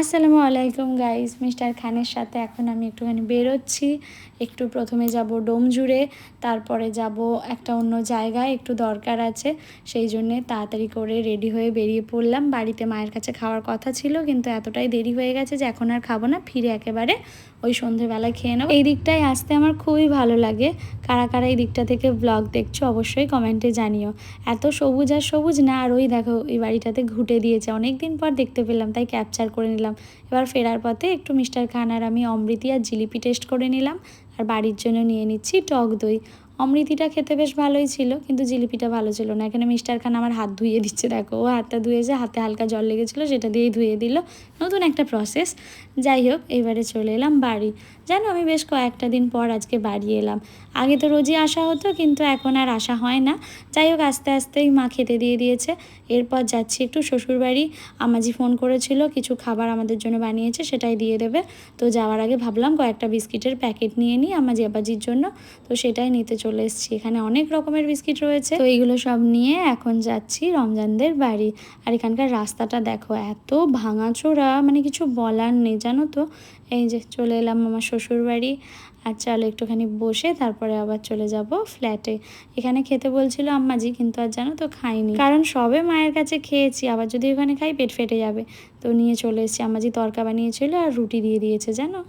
আসসালামু আলাইকুম guys, mister খানের সাথে এখন আমি একটুখানি বেরোচ্ছি। একটু প্রথমে যাব ডোমজুড়ে, তারপরে যাব একটা অন্য জায়গায়, একটু দরকার আছে। সেই জন্যে তাড়াতাড়ি করে রেডি হয়ে বেরিয়ে পড়লাম। বাড়িতে মায়ের কাছে খাওয়ার কথা ছিল, কিন্তু এতটাই দেরি হয়ে গেছে যে এখন আর খাবো না, ফিরে একেবারে ওই সন্ধেবেলায় খেয়ে নেবো। এই দিকটায় আসতে আমার খুবই ভালো লাগে। কারা কারা এই দিকটা থেকে ব্লগ দেখছো অবশ্যই কমেন্টে জানিও। এত সবুজ আর সবুজ না, আর ওই দেখো এই বাড়িটাতে ঘুঁটে দিয়েছে, অনেক দিন পর দেখতে পেলাম, তাই ক্যাপচার করে নিলাম। এবার ফেরার পথে একটু মিস্টার খান আর আমি অমৃতি আর জিলিপি টেস্ট করে নিলাম, আর বাড়ির জন্য নিয়ে নিচ্ছি টক দই। অমৃতিটা খেতে বেশ ভালোই ছিল, কিন্তু জিলিপিটা ভালো ছিল না। এখানে মিস্টার খান আমার হাত ধুয়ে দিচ্ছে, দেখো ও হাতটা ধুয়েছে, হাতে হালকা জল লেগেছিলো, সেটা দিয়েই ধুয়ে দিল। নতুন একটা প্রসেস। যাই হোক, এবারে চলে এলাম বাড়ি। জানো, আমি বেশ কয়েকটা দিন পর আজকে বাড়ি এলাম। আগে তো রোজই আসা হতো, কিন্তু এখন আর আসা হয় না। যাই হোক, আস্তে আস্তেই মা খেতে দিয়ে দিয়েছে। এরপর যাচ্ছি একটু শ্বশুরবাড়ি। আমাজি ফোন করেছিল, কিছু খাবার আমাদের জন্য বানিয়েছে, সেটাই দিয়ে দেবে। তো যাওয়ার আগে ভাবলাম কয়েকটা বিস্কিটের প্যাকেট নিয়ে নিই আমাজি আব্বাজির জন্য। তো সেটাই নিতে চলে এসেছি। এখানে অনেক রকমের বিস্কিট রয়েছে, তো এইগুলো সব নিয়ে এখন যাচ্ছি রমজানদের বাড়ি। আর এখানকার রাস্তাটা দেখো, এত ভাঙাচোরা, মানে কিছু বলার নেই, জানো তো। এই যে চলে এলাম আমার শ্বশুর বাড়ি। আর চলো একটুখানি বসে তারপরে আবার চলে যাব ফ্ল্যাটে। এখানে খেতে বলছিল আম্মাজি, কিন্তু আর জানো তো খাইনি, কারণ সবে মায়ের কাছে খেয়েছি, আবার যদি ওখানে খাই পেট ফেটে যাবে। তো নিয়ে চলে এসেছি। আম্মাজি তরকা বানিয়েছিল আর রুটি দিয়ে দিয়েছে, জানো।